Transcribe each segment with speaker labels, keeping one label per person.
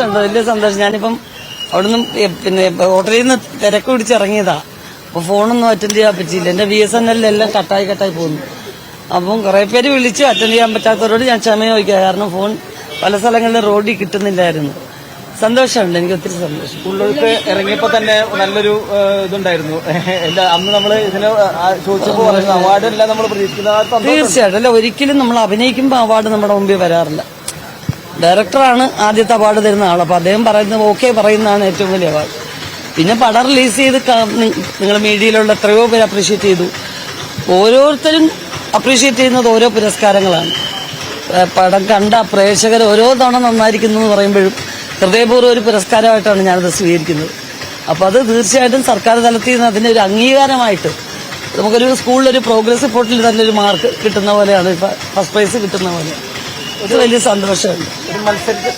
Speaker 1: സന്തോഷമുണ്ട്, വലിയ സന്തോഷം. ഞാനിപ്പം അവിടുന്ന് പിന്നെ ഹോട്ടലിൽ നിന്ന് തിരക്ക് പിടിച്ചിറങ്ങിയതാ. അപ്പൊ ഫോണൊന്നും അറ്റൻഡ് ചെയ്യാൻ പറ്റിയില്ല. എന്റെ BSNL എല്ലാം കട്ടായി പോകുന്നു. അപ്പം കുറെ പേര് വിളിച്ച് അറ്റൻഡ് ചെയ്യാൻ പറ്റാത്തവരോട് ഞാൻ ക്ഷമ ചോദിക്കുക. കാരണം ഫോൺ പല സ്ഥലങ്ങളിലും റോഡിൽ കിട്ടുന്നില്ലായിരുന്നു. സന്തോഷമുണ്ട്, എനിക്ക് ഒത്തിരി സന്തോഷം.
Speaker 2: സ്കൂളിലേക്ക് ഇറങ്ങിയപ്പോ തന്നെ നല്ലൊരു ഇതുണ്ടായിരുന്നു. അന്ന് നമ്മൾ ഇതിന് ചോദിച്ചപ്പോൾ അവാർഡ് എല്ലാം നമ്മൾ പ്രതീക്ഷിക്കുന്ന.
Speaker 1: തീർച്ചയായിട്ടും അല്ല, ഒരിക്കലും നമ്മൾ അഭിനയിക്കുമ്പോൾ അവാർഡ് നമ്മുടെ മുമ്പിൽ വരാറില്ല. ഡയറക്ടറാണ് ആദ്യത്തെ അവാർഡ് തരുന്ന ആൾ. അപ്പൊ അദ്ദേഹം പറയുന്നത് ഓക്കെ പറയുന്നതാണ് ഏറ്റവും വലിയ അവാർഡ്. പിന്നെ പടം റിലീസ് ചെയ്ത് നിങ്ങൾ മീഡിയയിലുള്ള എത്രയോ പേര് അപ്രീഷിയേറ്റ് ചെയ്തു. ഓരോരുത്തരും അപ്രീഷിയേറ്റ് ചെയ്യുന്നത് ഓരോ പുരസ്കാരങ്ങളാണ്. പടം കണ്ട പ്രേക്ഷകർ ഓരോ തവണ നന്നായിരിക്കുന്നു എന്ന് പറയുമ്പോഴും ഹൃദയപൂർവ്വം ഒരു പുരസ്കാരമായിട്ടാണ് ഞാനത് സ്വീകരിക്കുന്നത്. അപ്പൊ അത് തീർച്ചയായിട്ടും സർക്കാർ തലത്തിൽ നിന്ന് അതിന്റെ ഒരു അംഗീകാരമായിട്ട് നമുക്കൊരു സ്കൂളിലൊരു പ്രോഗ്രസ് റിപ്പോർട്ടിൽ തന്നെ ഒരു മാർക്ക് കിട്ടുന്ന പോലെയാണ്, ഫസ്റ്റ് പ്രൈസ് കിട്ടുന്ന പോലെ. ഇത് വലിയ സന്തോഷമുണ്ട്.
Speaker 2: ഒരു മത്സരത്തിൽ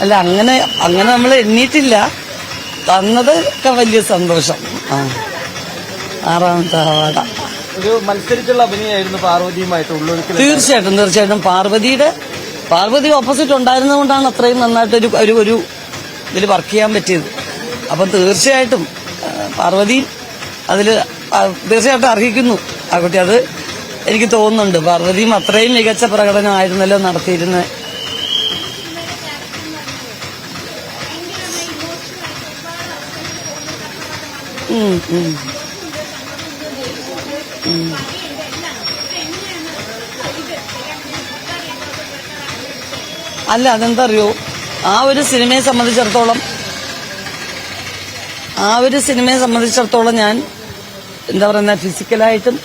Speaker 1: അല്ല, അങ്ങനെ നമ്മൾ എണ്ണീട്ടില്ല. തന്നതൊക്കെ വലിയ സന്തോഷം. 6ാമത്തെ അവാർഡ.
Speaker 2: ഒരു മത്സരിച്ചുള്ള അഭിനയമായിരുന്നു പാർവതിയുമായിട്ട് ഉള്ളൊരുക്കൽ.
Speaker 1: തീർച്ചയായിട്ടും പാർവതി ഓപ്പോസിറ്റ് ഉണ്ടായിരുന്നതുകൊണ്ടാണ് അത്രയും നന്നായിട്ട് ഒരു ഇതിൽ വർക്ക് ചെയ്യാൻ പറ്റിയത്. അപ്പം തീർച്ചയായിട്ടും പാർവതി അതിൽ തീർച്ചയായിട്ടും അർഹിക്കുന്നു ആ കുട്ടി. അത് എനിക്ക് തോന്നുന്നുണ്ട്. പാർവതിയും അത്രയും മികച്ച പ്രകടനമായിരുന്നല്ലോ നടത്തിയിരുന്നത്. അല്ല, അതെന്താ അറിയോ, ആ ഒരു സിനിമയെ സംബന്ധിച്ചിടത്തോളം ഞാൻ എന്താ പറയുന്ന ഫിസിക്കലായിട്ടും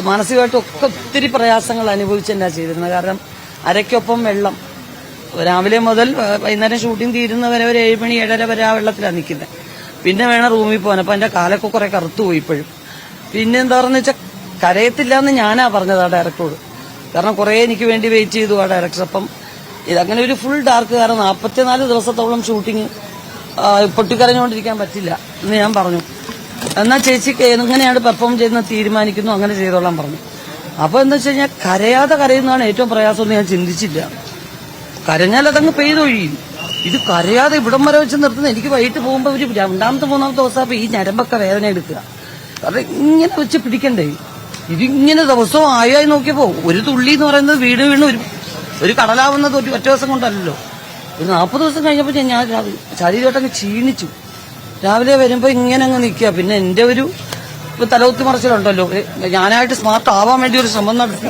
Speaker 1: മാനസികമായിട്ടും ഒക്കെ ഒത്തിരി പ്രയാസങ്ങൾ അനുഭവിച്ച് എന്നാ ചെയ്തിരുന്നത്. കാരണം അരയ്ക്കൊപ്പം വെള്ളം, രാവിലെ മുതൽ വൈകുന്നേരം ഷൂട്ടിംഗ് തീരുന്നവരെ ഒരു 7 മണി 7:30 വരെ ആ വെള്ളത്തിലാണ് നിൽക്കുന്നത്. പിന്നെ വേണം റൂമിൽ പോകാൻ. അപ്പൊ എന്റെ കാലൊക്കെ കുറെ കറുത്തു പോയി. ഇപ്പോഴും പിന്നെ എന്താ പറയുക വെച്ചാൽ കരയത്തില്ല എന്ന് ഞാനാ പറഞ്ഞത് ആ ഡയറക്ടറോട്. കാരണം കുറെ എനിക്ക് വേണ്ടി വെയിറ്റ് ചെയ്തു ആ ഡയറക്ടർ. അപ്പം ഇതങ്ങനെ ഒരു ഫുൾ ഡാർക്ക്, കാരണം 44 ദിവസത്തോളം ഷൂട്ടിങ് പൊട്ടിക്കരഞ്ഞുകൊണ്ടിരിക്കാൻ പറ്റില്ല എന്ന് ഞാൻ പറഞ്ഞു. എന്നാൽ ചേച്ചിക്ക് എങ്ങനെയാണ് പെർഫോം ചെയ്യുന്നത് തീരുമാനിക്കുന്നു, അങ്ങനെ ചെയ്തോളാൻ പറഞ്ഞു. അപ്പൊ എന്താ വെച്ച് കഴിഞ്ഞാൽ കരയുന്നതാണ് ഏറ്റവും പ്രയാസം എന്ന് ഞാൻ ചിന്തിച്ചില്ല. കരഞ്ഞാൽ അതങ്ങ് പെയ്തൊഴിയും. ഇത് കരയാതെ ഇവിടം വരെ വെച്ച് നിർത്തുന്നത്. എനിക്ക് വൈകിട്ട് പോകുമ്പോൾ ഒരു 2ാമത്തെ 3ാമത്തെ ദിവസം അപ്പൊ ഈ ഞരമ്പൊക്കെ വേദന എടുക്കുക. കാരണം ഇങ്ങനെ വെച്ച് പിടിക്കണ്ടേ. ഇതിങ്ങനെ ദിവസവും ആയി നോക്കിയപ്പോ ഒരു തുള്ളി എന്ന് പറയുന്നത് വീണ് ഒരു കടലാവുന്നത് ഒറ്റ ദിവസം കൊണ്ടല്ലോ. ഒരു 40 ദിവസം കഴിഞ്ഞപ്പോൾ ഞാൻ ശരീരമായിട്ടങ്ങ് ക്ഷീണിച്ചു. രാവിലെ വരുമ്പോ ഇങ്ങനെ അങ്ങ് നിൽക്കുക. പിന്നെ എന്റെ ഒരു തലകുത്തി മറിച്ചിലുണ്ടല്ലോ, ഞാനായിട്ട് സ്മാർട്ട് ആവാൻ വേണ്ടി ഒരു ശ്രമം നടത്തി.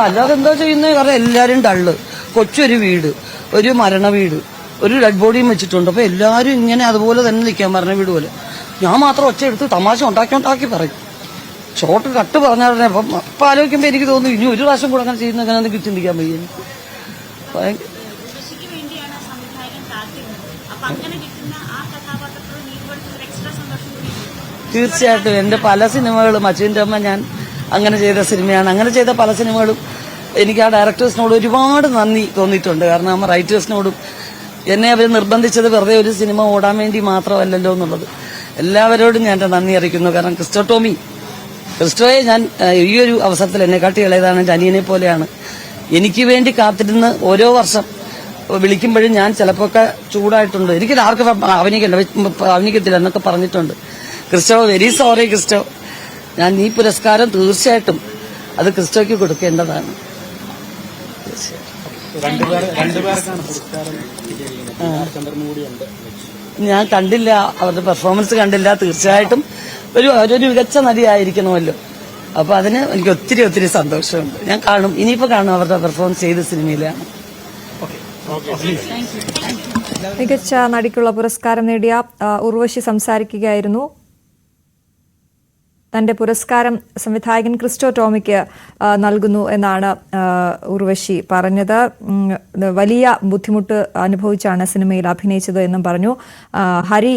Speaker 1: അല്ലാതെ എന്താ ചെയ്യുന്നത്? കാരണം എല്ലാരും ഡള്ള്, കൊച്ചൊരു വീട്, ഒരു മരണ വീട്, ഒരു ഡെഡ് ബോഡിയും വെച്ചിട്ടുണ്ട്. അപ്പൊ എല്ലാരും ഇങ്ങനെ അതുപോലെ തന്നെ നിൽക്കാൻ, മരണ വീട് പോലെ. ഞാൻ മാത്രം ഒച്ച എടുത്ത് തമാശ ഉണ്ടാക്കി പറയും. ഷോർട്ട് കട്ട് പറഞ്ഞാൽ അപ്പൊ ആലോചിക്കുമ്പോ എനിക്ക് തോന്നുന്നു ഇനി ഒരു പ്രാവശ്യം കൂടെ അങ്ങനെ ചെയ്യുന്ന അങ്ങനെ ചിന്തിക്കാൻ വയ്യ. തീർച്ചയായിട്ടും എന്റെ പല സിനിമകളും അച്ഛൻ്റെ അമ്മ ഞാൻ അങ്ങനെ ചെയ്ത സിനിമയാണ്. അങ്ങനെ ചെയ്ത പല സിനിമകളും എനിക്ക് ആ ഡയറക്ടേഴ്സിനോട് ഒരുപാട് നന്ദി തോന്നിയിട്ടുണ്ട്. കാരണം ആ റൈറ്റേഴ്സിനോടും എന്നെ അവർ നിർബന്ധിച്ചത് വെറുതെ ഒരു സിനിമ ഓടാൻ വേണ്ടി മാത്രമല്ലല്ലോ എന്നുള്ളത് എല്ലാവരോടും ഞാൻ നന്ദി അറിയിക്കുന്നു. കാരണം ക്രിസ്റ്റോയെ ഞാൻ ഈ ഒരു അവസരത്തിൽ എന്നെക്കാട്ടി ഇളയതാണ്, എന്റെ അനിയനെ പോലെയാണ്. എനിക്ക് വേണ്ടി കാത്തിരുന്ന് ഓരോ വർഷം വിളിക്കുമ്പോഴും ഞാൻ ചിലപ്പോഴൊക്കെ ചൂടായിട്ടുണ്ട്. എനിക്ക് ആർക്കും അഭിനയിക്കത്തില്ല എന്നൊക്കെ പറഞ്ഞിട്ടുണ്ട്. Christo, very sorry Christo. ഞാൻ ഈ പുരസ്കാരം തീർച്ചയായിട്ടും അത് ക്രിസ്റ്റോയ്ക്ക് കൊടുക്കേണ്ടതാണ്. ഞാൻ കണ്ടില്ല, അവരുടെ പെർഫോമൻസ് കണ്ടില്ല. തീർച്ചയായിട്ടും ഒരു മികച്ച നടിയായിരിക്കണമല്ലോ. അപ്പൊ അതിന് എനിക്ക് ഒത്തിരി സന്തോഷമുണ്ട്. ഞാൻ കാണും, ഇനിയിപ്പോ കാണും അവരുടെ പെർഫോമൻസ് ചെയ്ത സിനിമയിലാണ്.
Speaker 3: മികച്ച നടിക്കുള്ള പുരസ്കാരം നേടിയ ഉർവശി സംസാരിക്കുകയായിരുന്നു. തന്റെ പുരസ്കാരം സംവിധായകൻ ക്രിസ്റ്റോ ടോമിക്ക് നൽകുന്നു എന്നാണ് ഉർവശി പറഞ്ഞത്. വലിയ ബുദ്ധിമുട്ട് അനുഭവിച്ചാണ് സിനിമയിൽ അഭിനയിച്ചത് എന്നും പറഞ്ഞു. ഹരി